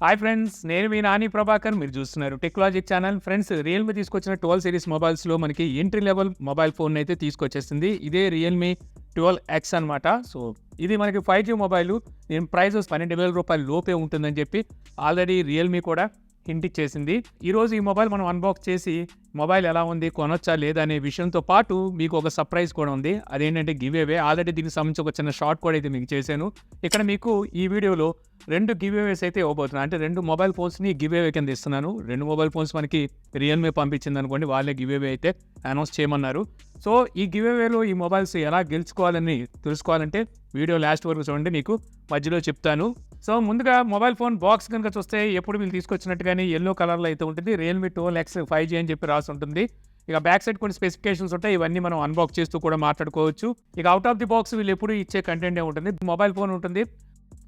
Hi friends, నేను మీ నాని ప్రభాకర్. మీరు చూస్తున్నారు టెక్నాలజీ ఛానల్. ఫ్రెండ్స్, రియల్మీ తీసుకొచ్చిన 12 సిరీస్ మొబైల్స్లో మనకి ఎంట్రీ లెవెల్ మొబైల్ ఫోన్ అయితే తీసుకొచ్చేసింది. ఇదే రియల్మీ 12x అనమాట. సో ఇది మనకి 5G మొబైల్. దీని ప్రైస్ 12,000 రూపాయల లోపే ఉంటుందని చెప్పి ఆల్రెడీ రియల్మీ కూడా హింట్ ఇచ్చేసింది. ఈరోజు ఈ మొబైల్ మనం అన్బాక్స్ చేసి మొబైల్ ఎలా ఉంది, కొనొచ్చా లేదా అనే విషయంతో పాటు మీకు ఒక సర్ప్రైజ్ కూడా ఉంది. అదేంటంటే గివ్ అవే. ఆల్రెడీ దీనికి సంబంధించి ఒక చిన్న షార్ట్ కూడా అయితే మీకు చేశాను. ఇక్కడ మీకు ఈ వీడియోలో 2 గివ్ అవేస్ అయితే ఇవ్వబోతున్నాను. అంటే 2 మొబైల్ ఫోన్స్ని గివ్ అవే కింద ఇస్తున్నాను. 2 మొబైల్ ఫోన్స్ మనకి రియల్మీ పంపించింది అనుకోండి, వాళ్ళే గివ్ అవే అయితే అనౌన్స్ చేయమన్నారు. సో ఈ గివ్ అవేలో ఈ మొబైల్స్ ఎలా గెలుచుకోవాలని తెలుసుకోవాలంటే వీడియో లాస్ట్ వరకు చూడండి, మీకు మధ్యలో చెప్తాను. సో ముందుగా మొబైల్ ఫోన్ బాక్స్ కనుక చూస్తే ఎప్పుడు వీళ్ళు తీసుకొచ్చినట్టుగానే ఎల్లో కలర్లో అయితే ఉంటుంది. రియల్మీ 12x 5G అని చెప్పి రాసి ఉంటుంది. ఇక బ్యాక్ సైడ్ కొన్ని స్పెసిఫికేషన్స్ ఉంటాయి. ఇవన్నీ మనం అన్బాక్స్ చేస్తూ కూడా మాట్లాడుకోవచ్చు. ఇక అవుట్ ఆఫ్ ది బాక్స్ వీళ్ళు ఎప్పుడు ఇచ్చే కంటెంటే ఉంటుంది. మొబైల్ ఫోన్ ఉంటుంది,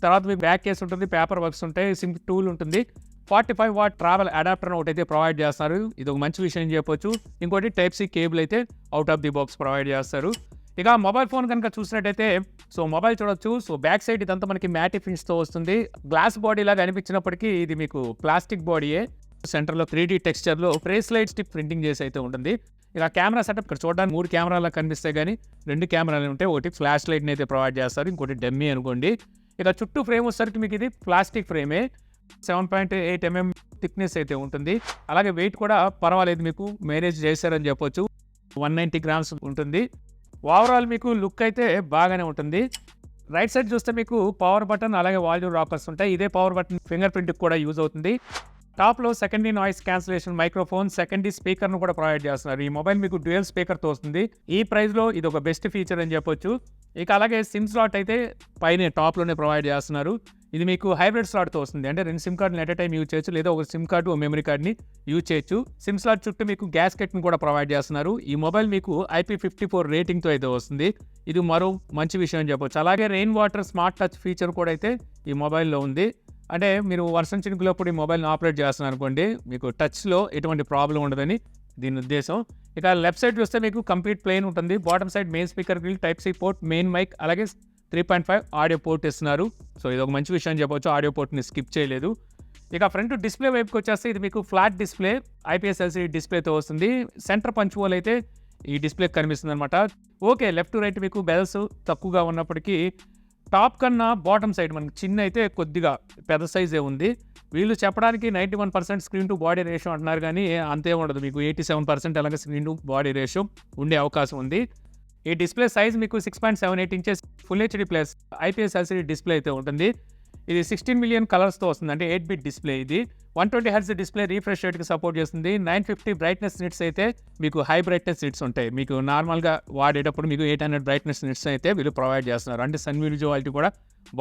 తర్వాత మీకు బ్యాక్ కేస్ ఉంటుంది, పేపర్ వర్క్స్ ఉంటాయి, సిమ్ టూల్ ఉంటుంది, 45 వాట్ ట్రావెల్ అడాప్టర్ ఒకటి అయితే ప్రొవైడ్ చేస్తారు. ఇది ఒక మంచి విషయం చెప్పొచ్చు. ఇంకోటి టైప్ సి కేబుల్ అయితే out of the box provide చేస్తారు. ఇక మొబైల్ ఫోన్ కనుక చూసినట్టయితే సో మొబైల్ చూడొచ్చు. సో బ్యాక్ సైడ్ ఇదంతా మనకి మ్యాటి ఫినిష్తో వస్తుంది. గ్లాస్ బాడీ లాగా అనిపించినప్పటికీ ఇది మీకు ప్లాస్టిక్ బాడీయే. సెంటర్లో 3D టెక్స్చర్లో ఫ్రేస్ లైట్ స్టిక్ ప్రింటింగ్ చేసి అయితే ఉంటుంది. ఇక కెమెరా సెటప్ ఇక్కడ చూడడానికి 3 కెమెరాలా కనిపిస్తాయి, కానీ 2 కెమెరాలు ఉంటాయి. ఒకటి ఫ్లాష్ లైట్ని అయితే ప్రొవైడ్ చేస్తారు, ఇంకోటి డమ్మీ అనుకోండి. ఇక చుట్టూ ఫ్రేమ్ వచ్చేసరికి మీకు ఇది ప్లాస్టిక్ ఫ్రేమే. 7.8 mm థిక్నెస్ అయితే ఉంటుంది. అలాగే వెయిట్ కూడా పర్వాలేదు, మీకు మేనేజ్ చేశారని చెప్పొచ్చు. 190 grams ఉంటుంది. ఓవరాల్ మీకు లుక్ అయితే బాగానే ఉంటుంది. రైట్ సైడ్ చూస్తే మీకు పవర్ బటన్ అలాగే వాల్యూమ్ రాకర్స్ ఉంటాయి. ఇదే పవర్ బటన్ ఫింగర్ ప్రింట్కి కూడా యూజ్ అవుతుంది. టాప్లో secondary noise cancellation microphone, secondary స్పీకర్ను కూడా ప్రొవైడ్ చేస్తున్నారు. ఈ మొబైల్ మీకు డ్యూయల్ స్పీకర్తో వస్తుంది. ఈ ప్రైస్లో ఇది ఒక బెస్ట్ ఫీచర్ అని చెప్పొచ్చు. ఇక అలాగే సిమ్ స్లాట్ అయితే పైన టాప్లోనే ప్రొవైడ్ చేస్తున్నారు. ఇది మీకు హైబ్రిడ్ స్లాట్తో వస్తుంది. అంటే 2 సిమ్ కార్డుని ఎట్ ఎ టైం యూజ్ చేయొచ్చు, లేదా ఒక సిమ్ కార్డు ఒక మెమరీ కార్డ్ని యూజ్ చేయొచ్చు. సిమ్ స్లాట్ చుట్టూ మీకు గ్యాస్కెట్ని కూడా ప్రొవైడ్ చేస్తున్నారు. ఈ మొబైల్ మీకు IP54 రేటింగ్తో అయితే వస్తుంది. ఇది మరో మంచి విషయం అని చెప్పొచ్చు. అలాగే rain water smart touch feature కూడా అయితే ఈ మొబైల్లో ఉంది. అంటే మీరు వర్షం చినుకులప్పుడు ఈ మొబైల్ని ఆపరేట్ చేస్తున్నారు అనుకోండి, మీకు టచ్లో ఎటువంటి ప్రాబ్లం ఉండదని దీని ఉద్దేశం. ఇక లెఫ్ట్ సైడ్ చూస్తే మీకు కంప్లీట్ ప్లేన్ ఉంటుంది. Bottom side main speaker grill, type C port, main mic, అలాగే 3.5 ఆడియో పోర్ట్ ఇస్తున్నారు. సో ఇది ఒక మంచి విషయం చెప్పొచ్చు, ఆడియో పోర్ట్ని స్కిప్ చేయలేదు. ఇక ఫ్రంట్ డిస్ప్లే వైపుకి వచ్చేస్తే ఇది మీకు ఫ్లాట్ డిస్ప్లే, IPS LCD డిస్ప్లేతో వస్తుంది. సెంటర్ పంచ్ హోల్ అయితే ఈ డిస్ప్లే కనిపిస్తుంది అనమాట. ఓకే, లెఫ్ట్ టు రైట్ మీకు బెల్స్ తక్కువగా ఉన్నప్పటికీ టాప్ కన్నా బాటమ్ సైడ్ మనకి చిన్న అయితే కొద్దిగా పెద్ద సైజే ఉంది. వీళ్ళు చెప్పడానికి 91% స్క్రీన్ టు బాడీ రేషియో అంటున్నారు, కానీ అంతే ఉండదు. మీకు 87% అలాగే స్క్రీన్ టు బాడీ రేషియో ఉండే అవకాశం ఉంది. ఈ డిస్ప్లే సైజ్ మీకు 6.78 inches full HD plus IPS LCD display అయితే ఉంటుంది. ఇది 16 మిలియన్ కలర్స్తో వస్తుంది. అంటే 8-bit డిస్ప్లే. ఇది 120 Hz డిస్ప్లే రీఫ్రెష్ రేట్కి సపోర్ట్ చేస్తుంది. 950 బ్రైట్నెస్ నిట్స్ అయితే మీకు హై బ్రైట్నెస్ నిట్స్ ఉంటాయి. మీకు నార్మల్గా వాడేటప్పుడు మీకు 800 బ్రైట్నెస్ నిట్స్ అయితే వీళ్ళు ప్రొవైడ్ చేస్తున్నారు. అంటే సన్ విజువాలిటీ కూడా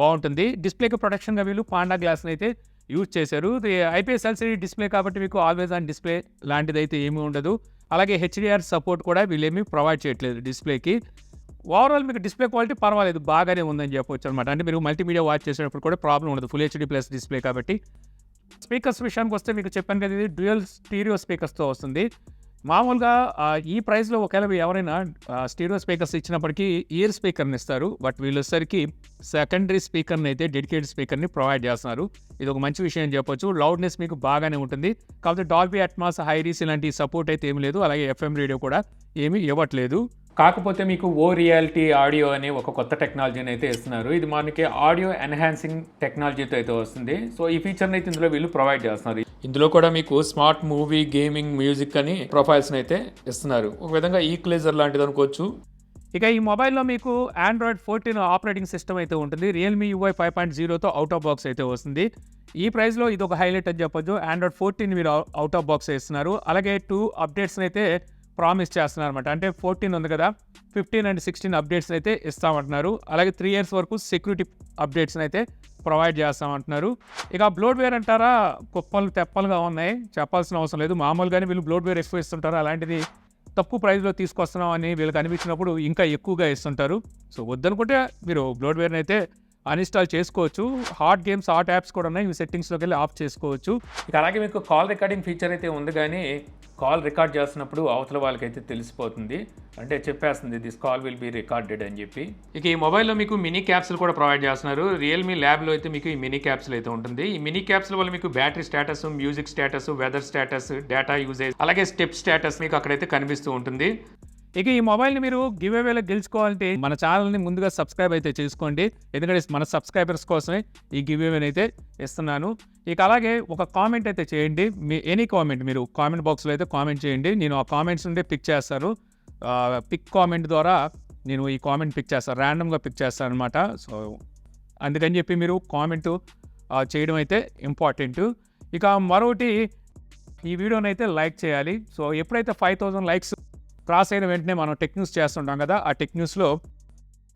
బాగుంటుంది. డిస్ప్లేకి ప్రొటెక్షన్గా వీళ్ళు పాండా గ్లాస్ని అయితే యూజ్ చేశారు. ఇది IPS LCD డిస్ప్లే కాబట్టి మీకు ఆల్వేస్ ఆన్ డిస్ప్లే లాంటిది అయితే ఏమీ ఉండదు. అలాగే HDR సపోర్ట్ కూడా వీళ్ళేమీ ప్రొవైడ్ చేయట్లేదు డిస్ప్లేకి. ఓవరాల్ మీకు డిస్ప్లే క్వాలిటీ పర్వాలేదు, బాగానే ఉందని చెప్పొచ్చు అనమాట. అంటే మీరు మల్టీమీడియా వాచ్ చేసేటప్పుడు కూడా ప్రాబ్లం ఉండదు, ఫుల్ HD ప్లస్ డిస్ప్లే కాబట్టి. స్పీకర్స్ విషయానికి వస్తే మీకు చెప్పాను కదా, ఇది డ్యూయల్ స్టీరియో స్పీకర్స్తో వస్తుంది. మామూలుగా ఈ ప్రైస్లో ఒకవేళ ఎవరైనా స్టీరియో స్పీకర్స్ ఇచ్చినప్పటికీ ఇయర్ స్పీకర్ని ఇస్తారు. బట్ వీళ్ళు వచ్చేసరికి సెకండరీ స్పీకర్ని అయితే డెడికేటెడ్ స్పీకర్ని ప్రొవైడ్ చేస్తున్నారు. ఇది ఒక మంచి విషయం అని చెప్పొచ్చు. లౌడ్నెస్ మీకు బాగానే ఉంటుంది. కాకపోతే డాల్బీ అట్మాస్, హైరీస్ ఇలాంటి సపోర్ట్ అయితే ఏమి లేదు. అలాగే FM రేడియో కూడా ఏమీ ఇవ్వట్లేదు. కాకపోతే మీకు ఓ రియాలిటీ ఆడియో అనే ఒక కొత్త టెక్నాలజీని అయితే ఇస్తున్నారు. ఇది మనకి ఆడియో ఎన్హాన్సింగ్ టెక్నాలజీతో అయితే వస్తుంది. సో ఈ ఫీచర్ని అయితే ఇందులో వీళ్ళు ప్రొవైడ్ చేస్తున్నారు. ఇందులో కూడా మీకు స్మార్ట్ మూవీ, గేమింగ్, మ్యూజిక్ అని ప్రొఫైల్స్ని అయితే ఇస్తున్నారు. ఒక విధంగా ఈక్వలైజర్ లాంటిది అనుకోవచ్చు. ఇక ఈ మొబైల్లో మీకు Android 14 ఆపరేటింగ్ సిస్టమ్ అయితే ఉంటుంది. Realme UI 5.0తో అవుట్ ఆఫ్ బాక్స్ అయితే వస్తుంది. ఈ ప్రైస్లో ఇది ఒక హైలైట్ అని చెప్పొచ్చు. Android 14 మీరు అవుట్ ఆఫ్ బాక్స్ ఇస్తున్నారు. అలాగే 2 అప్డేట్స్ని అయితే ప్రామిస్ చేస్తున్నారు అనమాట. అంటే 14 ఉంది కదా, 15 and 16 అప్డేట్స్ అయితే ఇస్తామంటున్నారు. అలాగే 3 years వరకు సెక్యూరిటీ అప్డేట్స్ని అయితే ప్రొవైడ్ చేస్తామంటున్నారు. ఇక బ్లోడ్వేర్ అంటారా, కుప్పలు తెప్పలుగా ఉన్నాయి, చెప్పాల్సిన అవసరం లేదు. మామూలుగానే వీళ్ళు బ్లోడ్వేర్ ఎక్కువ ఇస్తుంటారు. అలాంటిది తక్కువ ప్రైస్లో తీసుకొస్తున్నాం అని వీళ్ళకి అనిపించినప్పుడు ఇంకా ఎక్కువగా ఇస్తుంటారు. సో వద్దనుకుంటే మీరు బ్లోడ్వేర్ని అయితే అన్ఇన్స్టాల్ చేసుకోవచ్చు. హాట్ గేమ్స్, హాట్ యాప్స్ కూడా ఉన్నాయి. ఇవి సెట్టింగ్స్లోకి వెళ్ళి ఆఫ్ చేసుకోవచ్చు. ఇక అలాగే మీకు కాల్ రికార్డింగ్ ఫీచర్ అయితే ఉంది, కానీ కాల్ రికార్డ్ చేస్తున్నప్పుడు అవతల వాళ్ళకైతే తెలిసిపోతుంది, అంటే చెప్పేస్తుంది this call will be recorded అని చెప్పి. ఇక ఈ మొబైల్లో మీకు మినీ క్యాప్సుల్ కూడా ప్రొవైడ్ చేస్తున్నారు. రియల్మీ ల్యాబ్లో అయితే మీకు ఈ మినీ క్యాప్సుల్ అయితే ఉంటుంది. ఈ మినీ క్యాప్సుల్ వల్ల మీకు battery status, music status, weather status, data usage, అలాగే స్టెప్ స్టేటస్ మీకు అక్కడైతే కనిపిస్తూ ఉంటుంది. ఇక ఈ మొబైల్ని మీరు గివ్ అవేలో గెలుచుకోవాలంటే మన ఛానల్ని ముందుగా సబ్స్క్రైబ్ అయితే చేసుకోండి, ఎందుకంటే మన సబ్స్క్రైబర్స్ కోసమే ఈ గివ్ అవేని అయితే ఇస్తున్నాను. ఇక అలాగే ఒక కామెంట్ అయితే చేయండి, మీ ఎనీ కామెంట్ మీరు కామెంట్ బాక్స్లో అయితే కామెంట్ చేయండి. నేను ఆ కామెంట్స్ నుండి పిక్ చేస్తాను. పిక్ కామెంట్ ద్వారా నేను ఈ కామెంట్ పిక్ చేస్తాను, ర్యాండమ్గా పిక్ చేస్తాను అనమాట. సో అందుకని చెప్పి మీరు కామెంట్ చేయడం అయితే ఇంపార్టెంట్. ఇక మరొకటి, ఈ వీడియోని అయితే లైక్ చేయాలి. సో ఎప్పుడైతే 5000 లైక్స్ క్రాస్ అయిన వెంటనే మనం టెక్ న్యూస్ చేస్తుంటాం కదా, ఆ టెక్ న్యూస్లో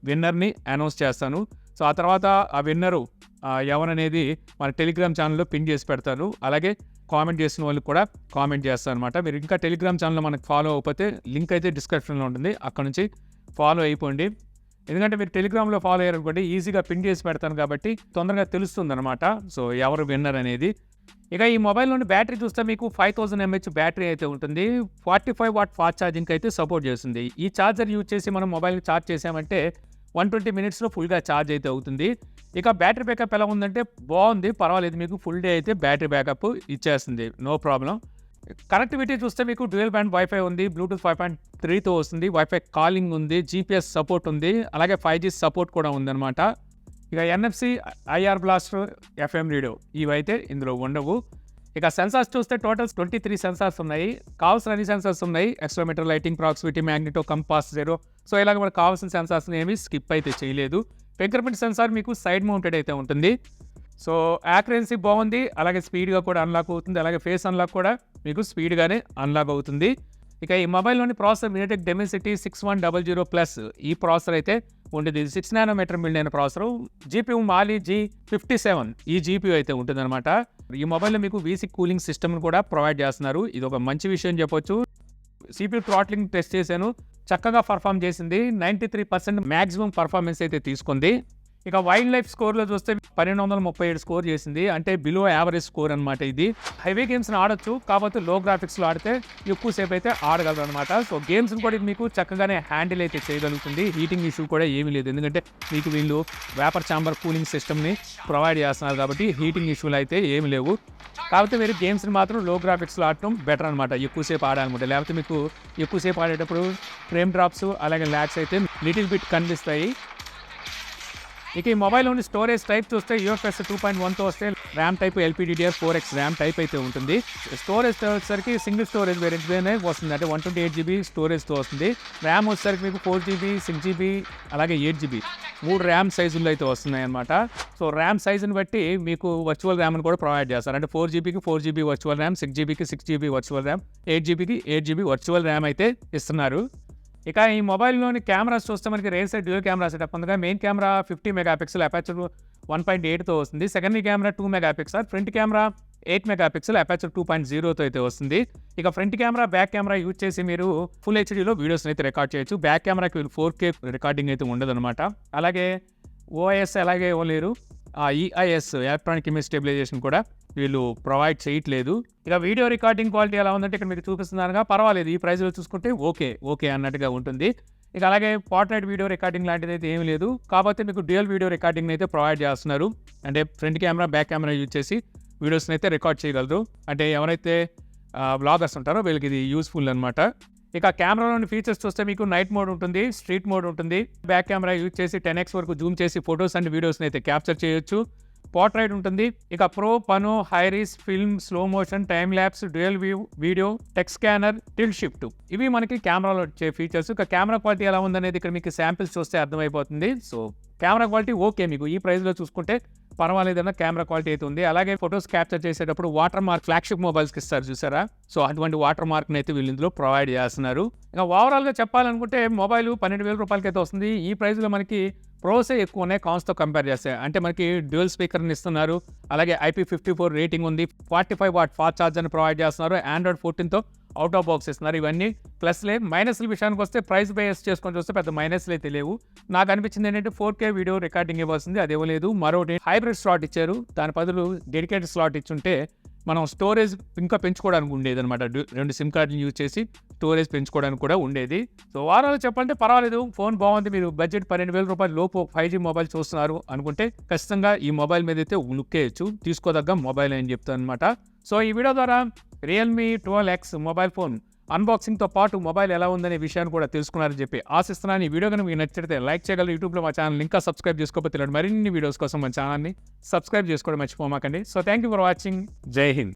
విన్నర్ని అనౌన్స్ చేస్తాను. సో ఆ తర్వాత ఆ విన్నరు ఎవరనేది మన టెలిగ్రామ్ ఛానల్లో పిన్ చేసి పెడతాను. అలాగే కామెంట్ చేసిన వాళ్ళకి కూడా కామెంట్ చేస్తాను అనమాట. మీరు ఇంకా టెలిగ్రామ్ ఛానల్లో మనకు ఫాలో అయిపోతే లింక్ అయితే డిస్క్రిప్షన్లో ఉంటుంది, అక్కడ నుంచి ఫాలో అయిపోండి. ఎందుకంటే మీరు టెలిగ్రామ్లో ఫాలో అయ్యారనుకోండి, ఈజీగా పిన్ చేసి పెడతాను కాబట్టి తొందరగా తెలుస్తుంది అనమాట సో ఎవరు విన్నర్ అనేది. ఇక ఈ మొబైల్లోని బ్యాటరీ చూస్తే మీకు 5000 mAh బ్యాటరీ అయితే ఉంటుంది. 45 వాట్ ఫాస్ట్ ఛార్జింగ్ అయితే సపోర్ట్ చేస్తుంది. ఈ ఛార్జర్ యూజ్ చేసి మనం మొబైల్ ఛార్జ్ చేసామంటే 120 మినిట్స్లో ఫుల్గా ఛార్జ్ అయితే అవుతుంది. ఇక బ్యాటరీ బ్యాకప్ ఎలా ఉందంటే బాగుంది, పర్వాలేదు, మీకు ఫుల్ డే అయితే బ్యాటరీ బ్యాకప్ ఇచ్చేస్తుంది, నో ప్రాబ్లం. కనెక్టివిటీ చూస్తే మీకు డ్యూయల్ బ్యాండ్ వైఫై ఉంది, బ్లూటూత్ 5.3తో వస్తుంది, వైఫై కాలింగ్ ఉంది, జీపీఎస్ సపోర్ట్ ఉంది, అలాగే 5G సపోర్ట్ కూడా ఉందన్నమాట. ఇక NFC, IR blaster, FM radio ఇవైతే ఇందులో ఉండవు. ఇక సెన్సార్స్ చూస్తే టోటల్ 23 సెన్సార్స్ ఉన్నాయి. కావాల్సిన అన్ని సెన్సార్స్ ఉన్నాయి, accelerometer, lighting, proximity, magneto, compass, zero. So ఇలాగ మనకు కావాల్సిన సెన్సార్స్ని ఏమి స్కిప్ అయితే చేయలేదు. ఫింగర్ ప్రింట్ సెన్సార్ మీకు సైడ్ మౌంటెడ్ అయితే ఉంటుంది. సో యాక్యురసీ బాగుంది, అలాగే స్పీడ్గా కూడా అన్లాక్ అవుతుంది, అలాగే ఫేస్ అన్లాక్ కూడా మీకు స్పీడ్గానే అన్లాక్ అవుతుంది. ఇక ఈ మొబైల్లోని ప్రాసెసర్ మీడియాటెక్ డెమెన్సిటీ 6100+ ఈ ప్రాసెసర్ అయితే ఉండేది. 6 nm బిల్డ్ అయిన ప్రాసెసర్. జీపీయూ మాలి G57 ఈ జీపీయూ అయితే ఉంటుందన్నమాట. ఈ మొబైల్లో మీకు వీసీ కూలింగ్ సిస్టమ్ని కూడా ప్రొవైడ్ చేస్తున్నారు, ఇది ఒక మంచి విషయం చెప్పొచ్చు. CPU థ్రాట్లింగ్ టెస్ట్ చేశాను, చక్కగా పర్ఫామ్ చేసింది, 93% మ్యాక్సిమం పర్ఫార్మెన్స్ అయితే తీసుకుంది. ఇక వైల్డ్ లైఫ్ స్కోర్లో చూస్తే 1237 స్కోర్ చేసింది, అంటే బిలో యావరేజ్ స్కోర్ అనమాట. ఇది హెవీ గేమ్స్ని ఆడొచ్చు, కాకపోతే లో గ్రాఫిక్స్లో ఆడితే ఎక్కువసేపు అయితే ఆడగలరు అనమాట. సో గేమ్స్ని కూడా మీకు చక్కగానే హ్యాండిల్ అయితే చేయగలుగుతుంది. హీటింగ్ ఇష్యూ కూడా ఏమీ లేదు, ఎందుకంటే మీకు వీళ్ళు వేపర్ ఛాంబర్ కూలింగ్ సిస్టమ్ని ప్రొవైడ్ చేస్తున్నారు కాబట్టి హీటింగ్ ఇష్యూలు అయితే ఏమి లేవు. కాకపోతే మీరు గేమ్స్ని మాత్రం లో గ్రాఫిక్స్లో ఆడటం బెటర్ అనమాట, ఎక్కువసేపు ఆడాలనుకుంటే. లేకపోతే మీకు ఎక్కువసేపు ఆడేటప్పుడు ఫ్రేమ్ డ్రాప్స్ అలాగే ల్యాగ్స్ అయితే లిటిల్ బిట్ కనిపిస్తాయి. ఇక ఈ మొబైల్లోని స్టోరేజ్ టైప్ చూస్తే UFS 2.1తో వస్తే RAM type LPDDR4X RAM type అయితే ఉంటుంది. స్టోరేజ్ వచ్చేసరికి సింగిల్ స్టోరేజ్ వేరియంట్లోనే వస్తుంది, అంటే 128GB స్టోరేజ్తో వస్తుంది. ర్యామ్ వచ్చేసరికి మీకు 4GB, 6GB అలాగే 8GB 3 ర్యామ్ సైజుల్లో అయితే వస్తున్నాయి అనమాట. సో ర్యామ్ సైజుని బట్టి మీకు వర్చువల్ ర్యామ్ని కూడా ప్రొవైడ్ చేస్తారు, అంటే 4GBకి 4GB వర్చువల్ ర్యామ్, 6GBకి 6GB వర్చువల్ ర్యామ్, 8GBకి 8GB వర్చువల్ ర్యామ్ అయితే ఇస్తున్నారు. ఇక ఈ మొబైల్లోని కెమెరాస్ చూస్తే మనకి rear side dual camera setup ఉంది. మెయిన్ కెమెరా 50 మెగాపిక్సెల్, అపర్చర్ 1.8తో వస్తుంది. Secondary camera 2 megapixel, front camera 8 megapixel, aperture 2.0తో అయితే వస్తుంది. ఇక front camera, back camera use చేసి మీరు ఫుల్ హెచ్డీలో వీడియోస్ అయితే రికార్డ్ చేయొచ్చు. బ్యాక్ కెమెరాకి 4K రికార్డింగ్ అయితే ఉండదన్నమాట. అలాగే OIS అలాగే ఇవ్వలేరు, EIS ఎలక్ట్రానిక్ ఇమేజ్ స్టెబిలైజేషన్ కూడా వీళ్ళు ప్రొవైడ్ చేయట్లేదు. ఇక వీడియో రికార్డింగ్ క్వాలిటీ ఎలా ఉందంటే ఇక్కడ మీకు చూపిస్తున్నారుగా, పర్వాలేదు, ఈ ప్రైస్లో చూసుకుంటే ఓకే అన్నట్టుగా ఉంటుంది. ఇక అలాగే పోర్ట్రైట్ వీడియో రికార్డింగ్ లాంటిది అయితే ఏమీ లేదు, కాకపోతే మీకు డ్యూయల్ వీడియో రికార్డింగ్ అయితే ప్రొవైడ్ చేస్తున్నారు, అంటే front camera back camera use చేసి వీడియోస్ని అయితే రికార్డ్ చేయగలరు. అంటే ఎవరైతే బ్లాగర్స్ ఉంటారో వీళ్ళకి ఇది యూస్ఫుల్ అనమాట. ఇక కెమెరాలోని ఫీచర్స్ చూస్తే మీకు నైట్ మోడ్ ఉంటుంది, స్ట్రీట్ మోడ్ ఉంటుంది. బ్యాక్ కెమెరా యూజ్ చేసి 10x వరకు జూమ్ చేసి ఫొటోస్ అండ్ వీడియోస్ని అయితే క్యాప్చర్ చేయొచ్చు. పోర్ట్రైట్ ఉంటుంది. ఇక pro, pano, hi res, film, slow motion, time lapse, dual view video, text scanner, tilt shift ఇవి మనకి కెమెరాలో వచ్చే ఫీచర్స్. ఇక కెమెరా క్వాలిటీ ఎలా ఉందనేది ఇక్కడ మీకు శాంపిల్స్ చూస్తే అర్థమైపోతుంది. సో కెమెరా క్వాలిటీ మీకు ఈ ప్రైస్లో చూసుకుంటే పర్వాలేదన్న కెమెరా క్వాలిటీ అయితే ఉంది. అలాగే ఫొటోస్ క్యాప్చర్ చేసేటప్పుడు వాటర్ మార్క్ ఫ్లాగ్షిప్ మొబైల్స్కి ఇస్తారు చూసారా, సో అటువంటి వాటర్ మార్క్ని అయితే వీళ్ళు ఇందులో ప్రొవైడ్ చేస్తున్నారు. ఇక ఓవరాల్గా చెప్పాలనుకుంటే మొబైల్ 12,000 రూపాయలకి అయితే వస్తుంది. ఈ ప్రైస్లో మనకి ప్రోసే ఎక్కువ ఉన్నాయి కాన్స్తో కంపేర్ చేస్తే. అంటే మనకి డ్యూయల్ స్పీకర్ని ఇస్తున్నారు, అలాగే IP54 రేటింగ్ ఉంది, 45 వాట్ ఫాస్ట్ ఛార్జర్ని ప్రొవైడ్ చేస్తున్నారు, Android 14తో అవుట్ ఆఫ్ బాక్స్ ఇస్తున్నారు. ఇవన్నీ ప్లస్లే. మైనస్ల విషయానికి వస్తే ప్రైస్ బేస్ చేసుకొని చూస్తే పెద్ద మైనస్లు అయితే లేవు. నాకు అనిపించింది ఏంటంటే 4K వీడియో రికార్డింగ్ ఇవ్వాల్సింది, అది ఇవ్వలేదు. మరోటి హైబ్రిడ్ స్లాట్ ఇచ్చారు, దాని బదులు డెడికేటెడ్ స్లాట్ ఇచ్చుంటే మనం స్టోరేజ్ ఇంకా పెంచుకోవడానికి ఉండేది అనమాట. 2 సిమ్ కార్డులు యూజ్ చేసి స్టోరేజ్ పెంచుకోవడానికి కూడా ఉండేది. సో ఓవరాల్‌గా చెప్పాలంటే పర్వాలేదు. ఫోన్ బాగుంది. మీరు బడ్జెట్ రూ. 12,000 లోపు 5G మొబైల్ చూస్తున్నారు అనుకుంటే ఖచ్చితంగా ఈ మొబైల్ మీదైతే లుక్కేయొచ్చు. తీసుకోదగ్గ మొబైల్ అని చెప్తానన్నమాట. సో ఈ వీడియో ద్వారా రియల్‌మీ 12X మొబైల్ ఫోన్ అన్బాక్సింగ్‌తో పాటు మొబైల్ ఎలా ఉందనే విషయాన్ని కూడా తెలుసుకున్నారని చెప్పి ఆశిస్తున్నాను. ఈ వీడియో కనుక మీకు నచ్చితే లైక్ చేయగలరు. యూట్యూబ్‌లో మా ఛానల్ ఇంకా సబ్స్క్రైబ్ చేసుకోకపోతే ఇలాంటి మరిన్ని వీడియోస్ కోసం మన ఛానల్‌ని సబ్స్క్రైబ్ చేసుకోవడం మర్చిపోమాకండి. So thank you for watching. జై హింద్.